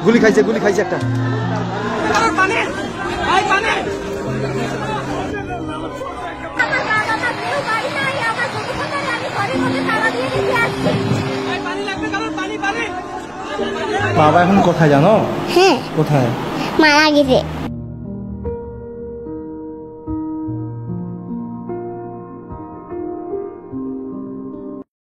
গুলি খাইছে একটা। বাবা এখন কোথায় জানো? হ্যাঁ, কোথায়? মারা গেছে।